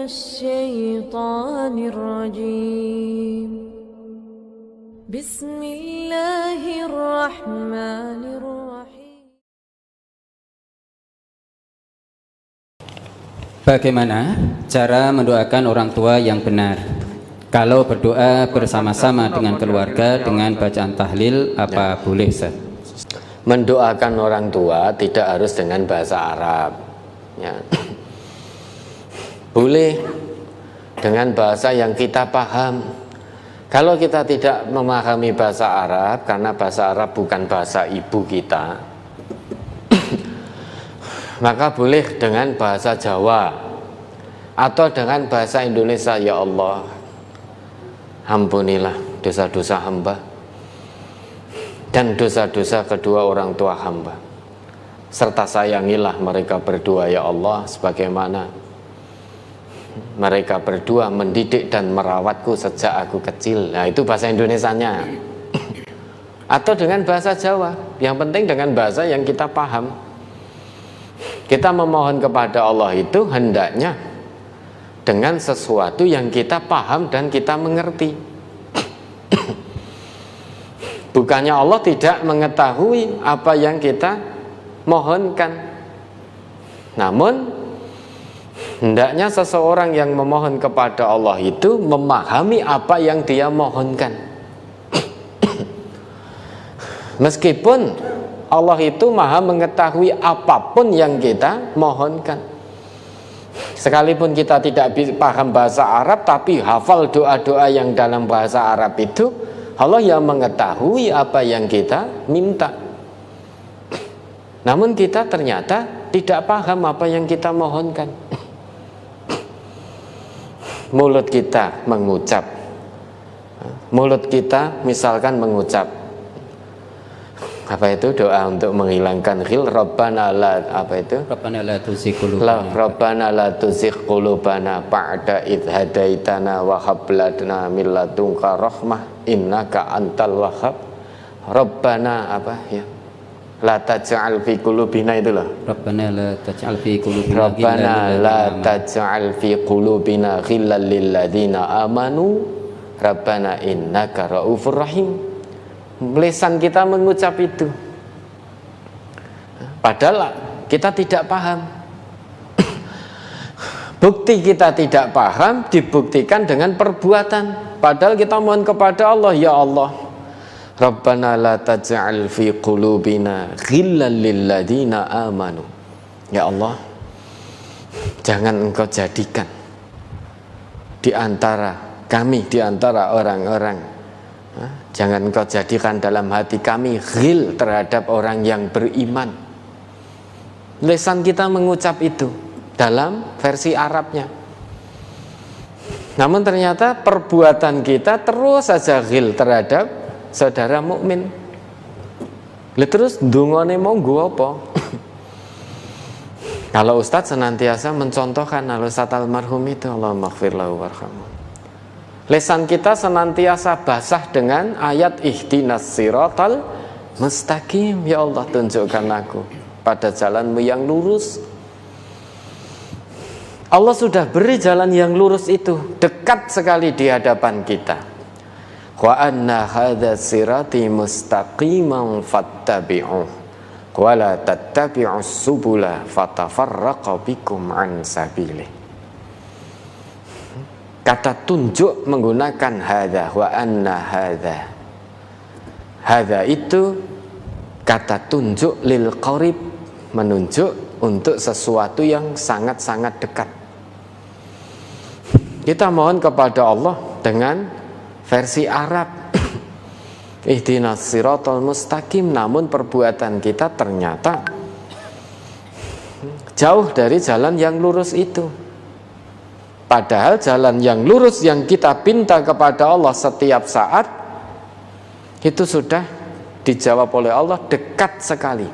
الشيطان الرجيم بسم الله الرحمن الرحيم. Bagaimana cara mendoakan orang tua yang benar? Kalau berdoa bersama-sama dengan keluarga dengan bacaan tahlil, apa boleh, Ustaz? Mendoakan orang tua tidak harus dengan bahasa Arab, ya. Boleh dengan bahasa yang kita paham. Kalau kita tidak memahami bahasa Arab, karena bahasa Arab bukan bahasa ibu kita, maka boleh dengan bahasa Jawa atau dengan bahasa Indonesia. Ya Allah, ampunilah dosa-dosa hamba dan dosa-dosa kedua orang tua hamba, serta sayangilah mereka berdua ya Allah, sebagaimana mereka berdua mendidik dan merawatku sejak aku kecil. Nah, itu bahasa Indonesianya. Atau dengan bahasa Jawa. Yang penting dengan bahasa yang kita paham. Kita memohon kepada Allah itu hendaknya dengan sesuatu yang kita paham dan kita mengerti. Bukannya Allah tidak mengetahui apa yang kita mohonkan, namun hendaknya seseorang yang memohon kepada Allah itu memahami apa yang dia mohonkan. Meskipun Allah itu maha mengetahui apapun yang kita mohonkan, sekalipun kita tidak paham bahasa Arab tapi hafal doa-doa yang dalam bahasa Arab itu, Allah yang mengetahui apa yang kita minta. Namun kita ternyata tidak paham apa yang kita mohonkan. Mulut kita mengucap, mulut kita misalkan mengucap apa itu doa untuk menghilangkan ghil, Rabbana la, apa itu? Rabbana la tuzigh qulubana. Rabbana la tuzigh qulubana ba'da idh hadaitana wa hab lana min ladunka rahmah innaka antal wahhab. Rabbana apa ya? La taj'al fi qulubina itu loh. Rabbana la taj'al fi qulubina Rabbana la taj'al fi qulubina ghillan lil ladzina amanu Rabbana innaka raufur rahim. Lisan kita mengucap itu, padahal kita tidak paham. Bukti kita tidak paham dibuktikan dengan perbuatan. Padahal kita mohon kepada Allah, ya Allah, Rabbana la taj'al fi qulubina ghillan lil ladzina amanu. Ya Allah, jangan Engkau jadikan di antara kami, di antara orang-orang, jangan Engkau jadikan dalam hati kami ghil terhadap orang yang beriman. Lisan kita mengucap itu dalam versi Arabnya, namun ternyata perbuatan kita terus saja ghil terhadap saudara mukmin. Terus ndongane monggo apa? Kalau Ustadz senantiasa mencontohkan al-Ustadz almarhum itu, Allahumma ighfir lahu warhamhu, lisan kita senantiasa basah dengan ayat ihdinas siratal mustaqim. Ya Allah, tunjukkan aku pada jalanmu yang lurus. Allah sudah beri jalan yang lurus itu dekat sekali di hadapan kita. Wa anna hadza sirati mustaqiman fattabi'uh wa la tattabi'us subula fatafarraqa bikum an sabilih. Kata tunjuk menggunakan hadza, wa anna hadza. Hadza itu kata tunjuk lil qarib, menunjuk untuk sesuatu yang sangat-sangat dekat. Kita mohon kepada Allah dengan versi Arab, ihdinas siratal mustaqim, namun perbuatan kita ternyata jauh dari jalan yang lurus itu. Padahal jalan yang lurus yang kita pinta kepada Allah setiap saat itu sudah dijawab oleh Allah dekat sekali,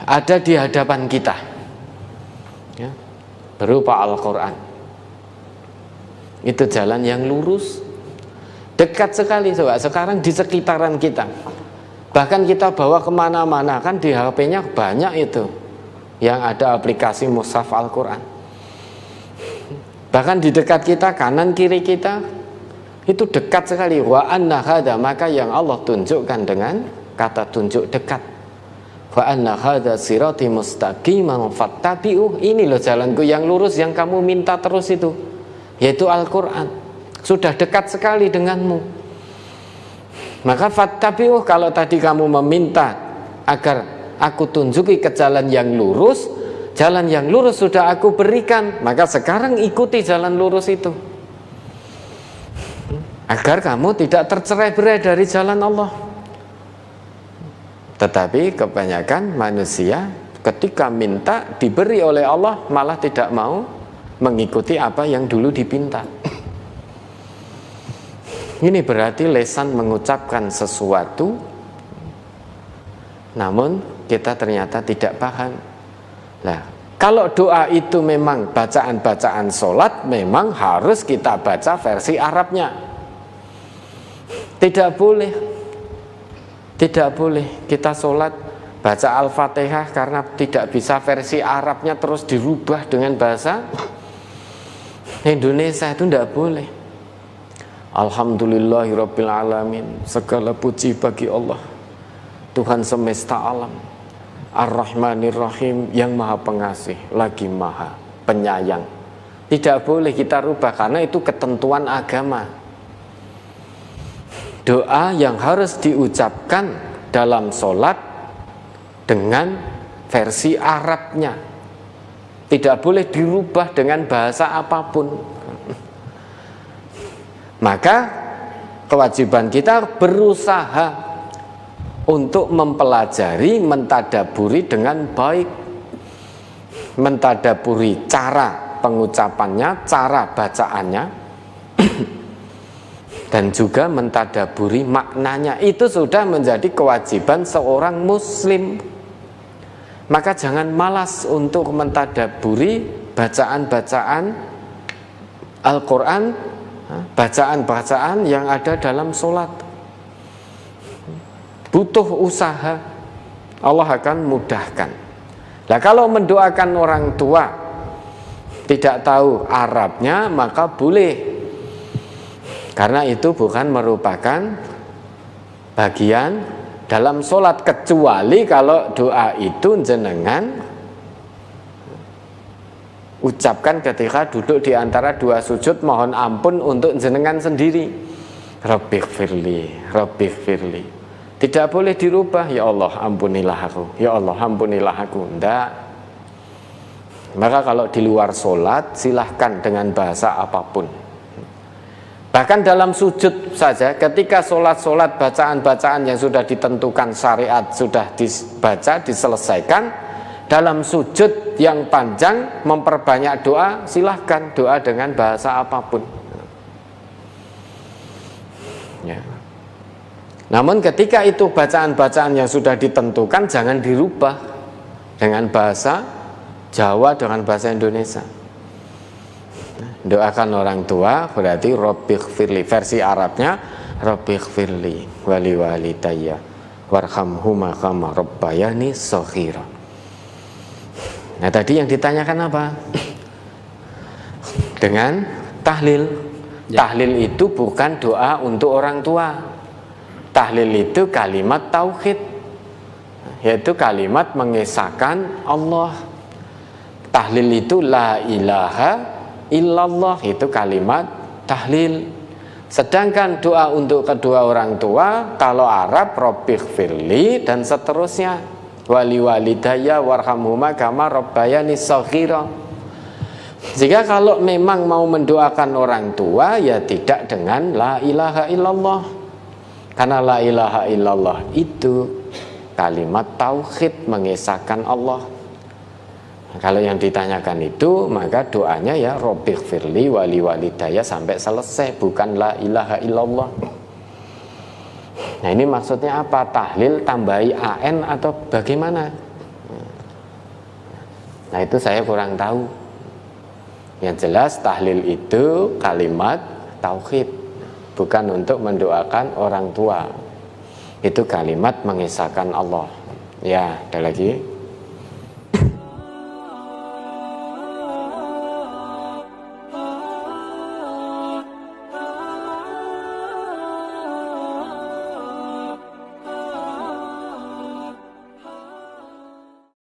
ada di hadapan kita, ya, berupa Al-Quran. Itu jalan yang lurus, dekat sekali. Coba sekarang di sekitaran kita, bahkan kita bawa kemana-mana, kan di HP-nya banyak itu yang ada aplikasi mushaf Al-Quran. Bahkan di dekat kita, kanan kiri kita itu dekat sekali. Wa anna hadza, maka yang Allah tunjukkan dengan kata tunjuk dekat. Wa anna hadza sirati mustaqiman fattabi'uh. Ini loh jalanku yang lurus yang kamu minta terus itu, yaitu Al-Qur'an. Sudah dekat sekali denganmu. Maka fattabi'uh, kalau tadi kamu meminta agar aku tunjuki ke jalan yang lurus, jalan yang lurus sudah aku berikan, maka sekarang ikuti jalan lurus itu, agar kamu tidak tercerai-berai dari jalan Allah. Tetapi kebanyakan manusia ketika minta diberi oleh Allah malah tidak mau mengikuti apa yang dulu dipinta. Ini berarti lesan mengucapkan sesuatu, namun kita ternyata tidak paham. Nah, kalau doa itu memang bacaan-bacaan sholat, memang harus kita baca versi Arabnya. Tidak boleh kita sholat baca Al-Fatihah karena tidak bisa versi Arabnya terus dirubah dengan bahasa Indonesia, itu tidak boleh. Alhamdulillahirabbil alamin, segala puji bagi Allah, Tuhan semesta alam, Ar-Rahmanir-Rahim, yang maha pengasih lagi maha penyayang. Tidak boleh kita rubah karena itu ketentuan agama. Doa yang harus diucapkan dalam sholat dengan versi Arabnya, tidak boleh dirubah dengan bahasa apapun. Maka kewajiban kita berusaha untuk mempelajari, mentadaburi dengan baik, mentadaburi cara pengucapannya, cara bacaannya, dan juga mentadaburi maknanya. Itu sudah menjadi kewajiban seorang muslim. Maka jangan malas untuk mentadaburi bacaan-bacaan Al-Quran, bacaan-bacaan yang ada dalam sholat. Butuh usaha, Allah akan mudahkan. Nah, kalau mendoakan orang tua tidak tahu Arabnya, maka boleh, karena itu bukan merupakan bagian dalam sholat, kecuali kalau doa itu jenengan ucapkan ketika duduk di antara dua sujud, mohon ampun untuk jenengan sendiri. Rabbighfirli, Rabbighfirli. Tidak boleh dirubah, ya Allah ampunilah aku, ya Allah ampunilah aku. Tidak. Maka kalau di luar sholat silahkan dengan bahasa apapun. Bahkan dalam sujud saja, ketika sholat-sholat bacaan-bacaan yang sudah ditentukan syariat sudah dibaca, diselesaikan, dalam sujud yang panjang memperbanyak doa, silahkan doa dengan bahasa apapun ya. Namun ketika itu bacaan-bacaan yang sudah ditentukan, jangan dirubah dengan bahasa Jawa, dengan bahasa Indonesia. Doakan orang tua berarti Rabbighfirli, versi Arabnya Rabbighfirli wali walidayya warhamhuma kama rabbayani shaghira. Nah, tadi yang ditanyakan apa? Dengan tahlil. Ya. Tahlil itu bukan doa untuk orang tua. Tahlil itu kalimat tauhid, yaitu kalimat mengesahkan Allah. Tahlil itu la ilaha illallah, itu kalimat tahlil. Sedangkan doa untuk kedua orang tua, kalau Arab Rabbighfirli dan seterusnya, wali walidayya warhamhuma kama rabbayani shaghira. Jika kalau memang mau mendoakan orang tua, ya tidak dengan la ilaha illallah, karena la ilaha illallah itu kalimat tauhid, mengesahkan Allah. Kalau yang ditanyakan itu, maka doanya ya Rabbighfirli wali walidayya sampai selesai, bukan la ilaha illallah. Nah, ini maksudnya apa? Tahlil tambahi an atau bagaimana? Nah, itu saya kurang tahu. Yang jelas tahlil itu kalimat tauhid, bukan untuk mendoakan orang tua. Itu kalimat mengesahkan Allah. Ya, ada lagi.